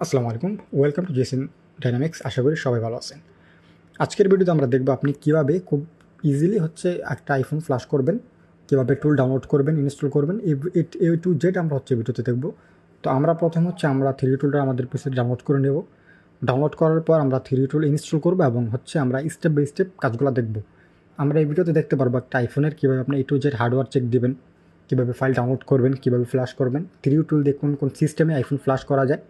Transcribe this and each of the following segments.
আসসালামু আলাইকুম, welcome to Jesin dynamics. আশা করি সবাই ভালো আছেন। আজকের ভিডিওতে আমরা দেখব আপনি কীভাবে খুব ইজিলি একটা আইফোন ফ্ল্যাশ করবেন, কীভাবে টুল ডাউনলোড করবেন, ইনস্টল করবেন, এ টু জেড আমরা ভিডিওতে দেখব। তো আমরা প্রথম আমরা থ্রি টুলটা আমাদের পিসে ডাউনলোড করে নেব। ডাউনলোড করার পর আমরা থ্রি টুল ইনস্টল করবো এবং আমরা স্টেপ বাই স্টেপ কাজগুলো দেখব। আমরা এই ভিডিওতে দেখতে পারবো একটা আইফোনের কীভাবে আপনি এ টু জেড হার্ডওয়্যার চেক দিবেন, কীভাবে ফাইল ডাউনলোড করবেন, কীভাবে ফ্ল্যাশ করবেন, থ্রি টুল দিয়ে কোন সিস্টেমে আইফোন ফ্ল্যাশ করা যায়,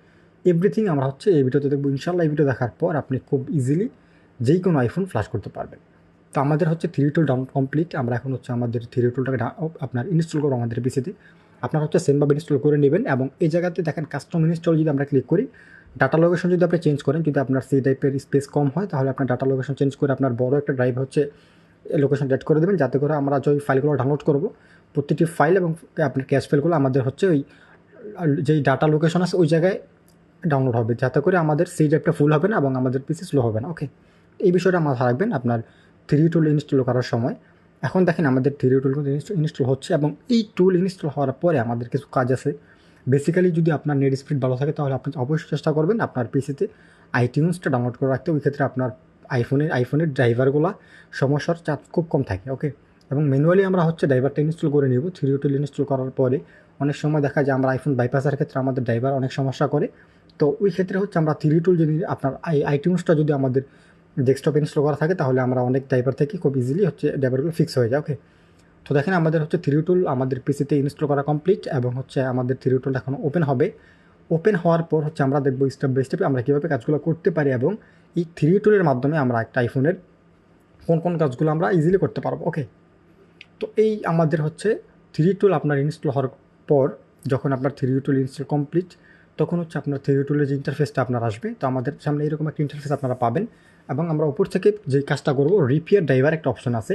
এভরিথিং আমরা এই ভিডিওতে দেখবো। ইনশাল্লাহ এই ভিডিও দেখার পর আপনি খুব ইজিলি যেই কোনো আইফোন ফ্ল্যাশ করতে পারবেন। তো আমাদের থ্রি টুল ডাউনলোড কমপ্লিট। আমরা এখন আমাদের থ্রি টুলটাকে আপনার ইনস্টল করবো আমাদের পিসিতে। আপনার সেমভাবে ইনস্টল করে নেবেন এবং এই জায়গাতে দেখেন কাস্টম ইনস্টল যদি আমরা ক্লিক করি, ডাটা লোকেশন যদি আপনি চেঞ্জ করেন, যদি আপনার সি টাইপের স্পেস কম হয় তাহলে আপনার ডাটা লোকেশন চেঞ্জ করে আপনার বড় একটা ড্রাইভ লোকেশন অ্যাড করে দেবেন, যাতে করে আমরা যে ফাইলগুলো ডাউনলোড করবো প্রতিটি ফাইল এবং আপনার ক্যাশ ফাইলগুলো আমাদের ওই যেই ডাটা লোকেশন আছে ওই জায়গায় ডাউনলোড হবে, যাতে করে আমাদের সেই ড্রাইভটা ফুল হবে না এবং আমাদের পিসি স্লো হবে না। ওকে, এই বিষয়টা মাথায় রাখবেন আপনার থ্রি টুল ইনস্টল করার সময়। এখন দেখেন আমাদের থ্রি টুল ইনস্টল হচ্ছে এবং এই টুল ইনস্টল হওয়ার পরে আমাদের কিছু কাজ আছে। বেসিক্যালি যদি আপনার নেট স্পিড ভালো থাকে তাহলে আপনি অবশ্যই চেষ্টা করবেন আপনার পিসিতে আইটিউনসটা ডাউনলোড করে রাখতে। ওই ক্ষেত্রে আপনার আইফোনের ড্রাইভারগুলো সমস্যার চাপ খুব কম থাকে। ওকে, এবং ম্যানুয়ালি আমরা ড্রাইভারটা ইনস্টল করে নিব। থ্রি টুল ইনস্টল করার পরে অনেক সময় দেখা যায় আমরা আইফোন বাইপাসের ক্ষেত্রে আমাদের ড্রাইভার অনেক সমস্যা করে। তো ওই ক্ষেত্রে আমরা থ্রি টুল যদি আপনার আইটিউনসটা যদি আমাদের ডেস্কটপ ইনস্টল করা থাকে তাহলে আমরা অনেক ড্রাইভার থেকে খুব ইজিলি ড্রাইভারগুলো ফিক্স হয়ে যায়। ওকে, তো দেখেন আমাদের থ্রি টুল আমাদের পিসিতে ইনস্টল করা কমপ্লিট এবং আমাদের থ্রি টুলটা এখন ওপেন হবে। ওপেন হওয়ার পর আমরা দেখব স্টেপ বাই স্টেপ আমরা কীভাবে কাজগুলো করতে পারি এবং এই থ্রি টুলের মাধ্যমে আমরা একটা আইফোনের কোন কোন কাজগুলো আমরা ইজিলি করতে পারবো। ওকে, তো এই আমাদের থ্রি টুল আপনার ইনস্টল হওয়ার পর যখন আপনার থ্রি টুল ইনস্টল কমপ্লিট তখন আপনার থ্রি টুলের যে ইন্টারফেসটা আপনার আসবে, তো আমাদের সামনে এরকম একটা ইন্টারফেস আপনারা পাবেন এবং আমরা উপর থেকে যে কাজটা করবো রিপেয়ার ড্রাইভার একটা অপশন আছে।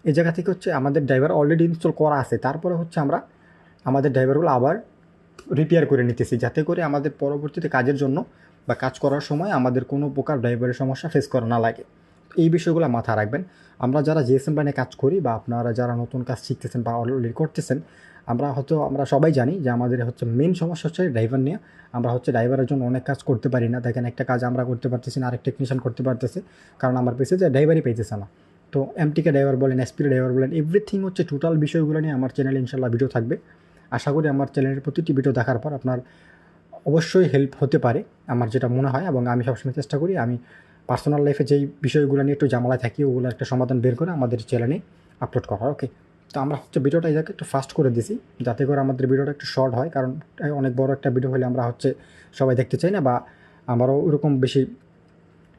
এই জায়গা থেকে আমাদের ড্রাইভার অলরেডি ইনস্টল করা আছে, তারপরে আমরা আমাদের ড্রাইভারগুলো আবার রিপেয়ার করে নিতেছি, যাতে করে আমাদের পরবর্তীতে কাজের জন্য বা কাজ করার সময় আমাদের কোনো প্রকার ড্রাইভারের সমস্যা ফেস করা না লাগে। এই বিষয়গুলো মাথায় রাখবেন। আমরা যারা জিএসএম লাইনে কাজ করি বা আপনারা যারা নতুন কাজ শিখতেছেন বা অলরেডি করতেছেন, আমরা সবাই জানি যে আমাদের মেন সমস্যা ড্রাইভার নিয়ে। আমরা ড্রাইভারের জন্য অনেক কাজ করতে পারি না। দেখেন একটা কাজ আমরা করতে পারতেছি না, আরেক টেকনিশিয়ান করতে পারতেছে, কারণ আমার পেছে যে ড্রাইভারই পাইতেছে না। তো এমটিকে ড্রাইভার বলেন, এসপি ড্রাইভার বলেন, এভরিথিং টোটাল বিষয়গুলো নিয়ে আমার চ্যানেলে ইনশাল্লাহ ভিডিও থাকবে। আশা করি আমার চ্যানেলের প্রতিটি ভিডিও দেখার পর আপনার অবশ্যই হেল্প হতে পারে, আমার যেটা মনে হয়। এবং আমি সবসময় চেষ্টা করি আমি পার্সোনাল লাইফে যেই বিষয়গুলো নিয়ে একটু ঝামেলায় থাকি ওগুলো একটা সমাধান বের করে আমাদের চ্যানেলে আপলোড করা। ওকে, তো আমরা ভিডিওটা এই জায়গায় একটু ফাস্ট করে দিছি, যাতে করে আমাদের ভিডিওটা একটু শর্ট হয়, কারণ অনেক বড় একটা ভিডিও হলে আমরা সবাই দেখতে চাই না বা আমারও ওরকম বেশি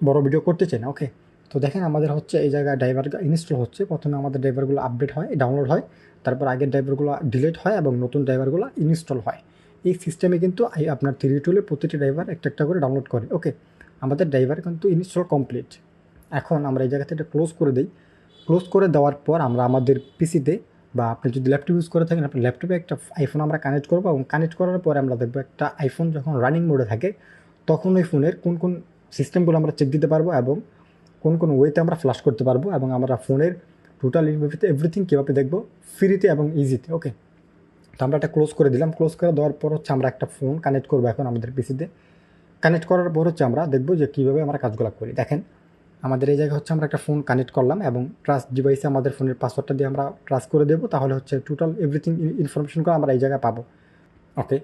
বড় ভিডিও করতে চাই না। ওকে, তো দেখেন আমাদের এই জায়গায় ড্রাইভার ইনস্টল হচ্ছে। প্রথমে আমাদের ড্রাইভারগুলো আপডেট হয়, ডাউনলোড হয়, তারপর আগের ড্রাইভারগুলো ডিলিট হয় এবং নতুন ড্রাইভারগুলো ইনস্টল হয়। এই সিস্টেমে কিন্তু আপনার থ্রি টুলের প্রতিটি ড্রাইভার একটা একটা করে ডাউনলোড করে। ওকে, আমাদের ড্রাইভার কিন্তু ইনস্টল কমপ্লিট। এখন আমরা এই জায়গাতে এটা ক্লোজ করে দিই। ক্লোজ করে দেওয়ার পর আমরা আমাদের পিসিতে বা আপনি যদি ল্যাপটপ ইউজ করে থাকেন আপনার ল্যাপটপে একটা আইফোন আমরা কানেক্ট করবো এবং কানেক্ট করার পরে আমরা দেখবো একটা আইফোন যখন রানিং মোডে থাকে তখন ওই ফোনের কোন কোন সিস্টেমগুলো আমরা চেক দিতে পারবো এবং কোন কোন ওয়েতে আমরা ফ্ল্যাশ করতে পারবো এবং আমরা ফোনের টোটাল এভরিথিং কীভাবে দেখবো ফ্রিতে এবং ইজিতে। ওকে, তো আমরা এটা ক্লোজ করে দিলাম। ক্লোজ করে দেওয়ার পর আমরা একটা ফোন কানেক্ট করবো এখন আমাদের পিসিতে। কানেক্ট করার পর আমরা দেখবো যে কীভাবে আমরা কাজগুলো করি। দেখেন আমাদের এই জায়গায় আমরা একটা ফোন কানেক্ট করলাম এবং ট্রাস্ট ডিভাইসে আমাদের ফোনের পাসওয়ার্ডটা দিয়ে আমরা ট্রাস্ট করে দেবো, তাহলে টোটাল এভরিথিং ইনফরমেশনগুলো আমরা এই জায়গায় পাবো। ওকে,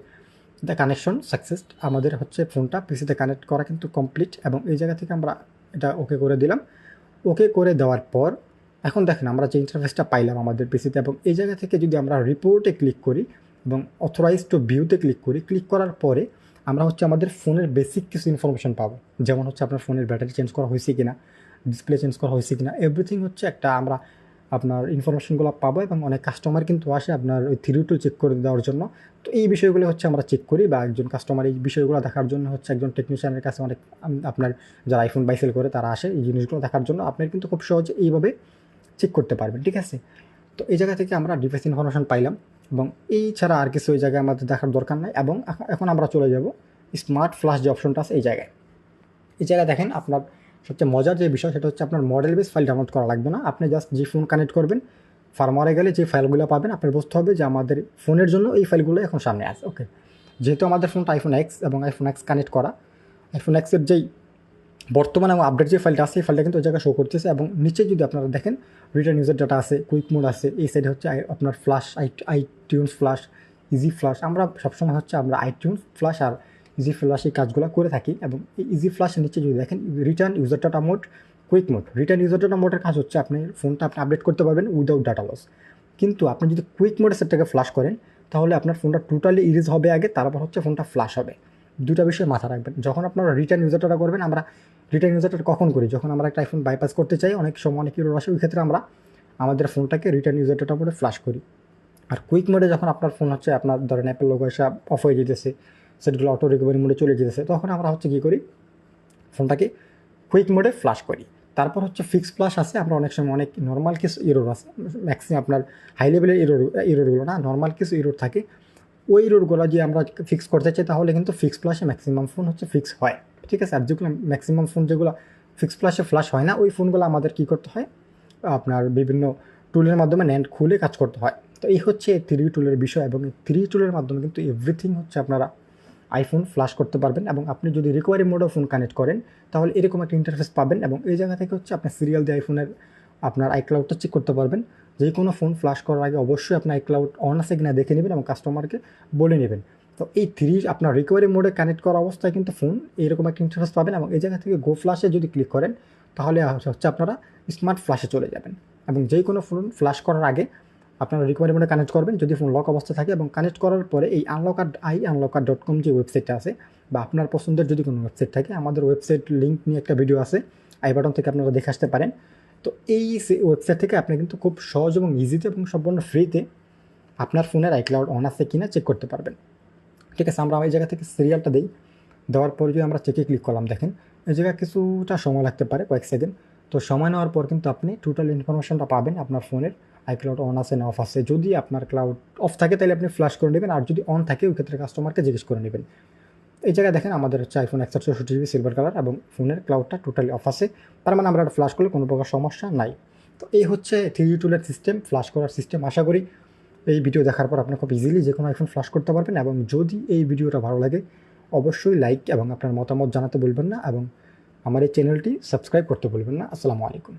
দ্য কানেকশন সাকসেস। আমাদের ফোনটা পিসিতে কানেক্ট করা কিন্তু কমপ্লিট এবং এই জায়গা থেকে আমরা এটা ওকে করে দিলাম। ওকে করে দেওয়ার পর এখন দেখেন আমরা যে ইন্টারফেসটা পাইলাম আমাদের পিসিতে, এবং এই জায়গা থেকে যদি আমরা রিপোর্টে ক্লিক করি এবং অথরাইজ টু ভিউতে ক্লিক করি, ক্লিক করার পরে আমরা আমাদের ফোনের বেসিক কিছু ইনফরমেশন পাবো, যেমন আপনার ফোনের ব্যাটারি চেঞ্জ করা হয়েছে কিনা, ডিসপ্লে চেঞ্জ করা হয়েছে কিনা, এভরিথিং একটা আমরা আপনার ইনফরমেশনগুলো পাবো। এবং অনেক কাস্টমার কিন্তু আসে আপনার ওই থ্রি টুল চেক করে দেওয়ার জন্য। তো এই বিষয়গুলো আমরা চেক করি বা একজন কাস্টমার এই বিষয়গুলো দেখার জন্য একজন টেকনিশিয়ানের কাছে অনেক আপনার যারা আইফোন বাই সেল করে তারা আসে এই জিনিসগুলো দেখার জন্য। আপনি কিন্তু খুব সহজে এইভাবে চেক করতে পারবেন, ঠিক আছে। তো এই জায়গা থেকে আমরা ডিভাইস ইনফরমেশন পাইলাম এবং এই ছাড়া আর কিছু এই জায়গায় আমাদের দেখার দরকার নাই। এবং এখন আমরা চলে যাব স্মার্ট ফ্ল্যাশ যে অপশনটা আছে এই জায়গায়। এই জায়গায় দেখেন আপনার সবচেয়ে মজার যে বিষয় সেটা আপনার মডেল বেস ফাইল ডাউনলোড করা লাগবে না। আপনি জাস্ট যে ফোন কানেক্ট করবেন ফার্মারে গেলে যে ফাইলগুলো পাবেন আপনার বুঝতে হবে যে আমাদের ফোনের জন্য এই ফাইলগুলো এখন সামনে আসে। ওকে, যেহেতু আমাদের ফোনটা আইফোন এক্স এবং আইফোন এক্স কানেক্ট করা, আইফোন এক্সের যেই বর্তমানে আমার আপডেট যে ফাইলটা আছে এই ফাইলটা কিন্তু ওই জায়গায় শো করতেছে, এবং নিচে যদি আপনারা দেখেন রিটার্ন ইউজার ডাটা আছে, কুইক মোড আছে, এই সাইডে হচ্ছে আপনার flash, iTunes flash, easy flash. আমরা সবসময় হচ্ছে আমরা আইটিউনস ফ্লাশ আর ইজি ফ্লাশ এই কাজগুলো করে থাকি। এবং এই ইজি ফ্লাশের নিচে যদি দেখেন return user data mode, quick mode. Return user data মোডের কাজ হচ্ছে আপনি ফোনটা আপনি আপডেট করতে পারবেন উইদাউট ডাটা লস। কিন্তু আপনি যদি কুইক মোডে সেটটাকে ফ্লাশ করেন তাহলে আপনার ফোনটা টোটালি ইরেজ হবে আগে, তারপর হচ্ছে ফোনটা ফ্লাশ হবে। দুটা বিষয় মাথা রাখবেন যখন আপনারা রিটার্ন ইউজার ডাটা করবেন। আমরা রিটার্ন ইউজারটা কখন করি? যখন আমরা একটা আইফোন বাইপাস করতে চাই, অনেক সময় অনেক ইউরোর আসে, ওই ক্ষেত্রে আমরা আমাদের ফোনটাকে রিটার্ন ইউজার ডাটা মোডে ফ্লাশ করি। আর কুইক মোডে যখন আপনার ফোন হচ্ছে আপনার ধরেন অ্যাপেল লোগো এসে অফ হয়ে যেতেছে, সেটগুলো অটো রিকভারি মোডে চলে যেতেছে, তখন আমরা হচ্ছে কী করি, ফোনটাকে কুইক মোডে ফ্লাশ করি। তারপর হচ্ছে ফিক্স ফ্লাশ আছে। আমরা অনেক সময় অনেক নর্মাল কিছু ইরোর আছে, ম্যাক্সিমাম আপনার হাই লেভেলের ইরোরগুলো না, নর্মাল কিছু ইরোর থাকে, ওই ইরোরগুলো যে আমরা ফিক্স করতে চাই তাহলে কিন্তু ফিক্স ফ্লাশে ম্যাক্সিমাম ফোন হচ্ছে ফিক্স হয়, ঠিক আছে। আর যেগুলো ম্যাক্সিমাম ফোন যেগুলো ফিক্স ফ্লাশে ফ্লাশ হয় না, ওই ফোনগুলো আমাদের কী করতে হয়, আপনার বিভিন্ন টুলের মাধ্যমে ন্যান্ড খুলে কাজ করতে হয়। তো এই হচ্ছে 3 টুলের বিষয়, এবং এই 3 টুলের মাধ্যমে কিন্তু এভরিথিং হচ্ছে আপনারা আইফোন ফ্লাশ করতে পারবেন। এবং আপনি যদি রিকোয়ারি মোডও ফোন কানেক্ট করেন তাহলে এরকম একটা ইন্টারফেস পাবেন, এবং এই জায়গা থেকে হচ্ছে আপনি সিরিয়াল দিয়ে আইফোনের আপনার আইক্লাউডটা চেক করতে পারবেন। যে কোনো ফোন ফ্লাশ করার আগে অবশ্যই আপনার আইক্লাউড অন আছে কিনা দেখে নেবেন এবং কাস্টমারকে বলে নেবেন। তো এই 3 আপনার রিকভারি মোডে কানেক্ট করা অবস্থায় কিন্তু ফোন এরকম একটা ইন্টারফেস পাবেন, এবং এই জায়গা থেকে গো ফ্লাশে যদি ক্লিক করেন তাহলে হচ্ছে আপনারা স্মার্ট ফ্লাশে চলে যাবেন। এবং যে কোনো ফোন ফ্লাশ করার আগে আপনারা রিকভারি মোডে কানেক্ট করবেন যদি ফোন লক অবস্থা থাকে, এবং কানেক্ট করার পরে এই unlockr.com যে ওয়েবসাইটটা আছে বা আপনার পছন্দের যদি কোনো ওয়েবসাইট থাকে, আমাদের ওয়েবসাইট লিঙ্ক নিয়ে একটা ভিডিও আছে, আই বাটন থেকে আপনারা দেখে আসতে পারেন। তো এই ওয়েবসাইট থেকে আপনি কিন্তু খুব সহজ এবং ইজিতে এবং সম্পূর্ণ ফ্রিতে আপনার ফোনের আইক্লাউড অন আছে কিনা চেক করতে পারবেন, ঠিক আছে। আমরা এই জায়গা থেকে সিরিয়ালটা দিই, দেওয়ার পর যদি আমরা চেকে ক্লিক করলাম, দেখেন এই জায়গায় কিছুটা সময় লাগতে পারে, কয়েক সেকেন্ড। তো সময় নেওয়ার পর কিন্তু আপনি টোটাল ইনফরমেশনটা পাবেন আপনার ফোনের আইক্লাউড অন আছে না অফ আছে। যদি আপনার ক্লাউড অফ থাকে তাহলে আপনি ফ্ল্যাশ করে নেবেন, আর যদি অন থাকে ওই ক্ষেত্রে কাস্টমারকে জিজ্ঞেস করে নেবেন। এই জায়গায় দেখেন আমাদের হচ্ছে আইফোন 164GB সিলভার কালার এবং ফোনের ক্লাউডটা টোটালি অফ আছে, তার মানে আমরা ফ্ল্যাশ করলে কোনো প্রকার সমস্যা নাই। তো এই হচ্ছে 3 টুলের সিস্টেম, ফ্ল্যাশ করার সিস্টেম। আশা করি এই ভিডিও দেখার পর আপনি খুব ইজিলি যে কোনো আইফোন ফ্ল্যাশ করতে পারবেন। এবং যদি এই ভিডিওটা ভালো লাগে অবশ্যই লাইক এবং আপনার মতামত জানাতে ভুলবেন না, এবং আমার এই চ্যানেলটি সাবস্ক্রাইব করতে ভুলবেন না। আসসালামু আলাইকুম।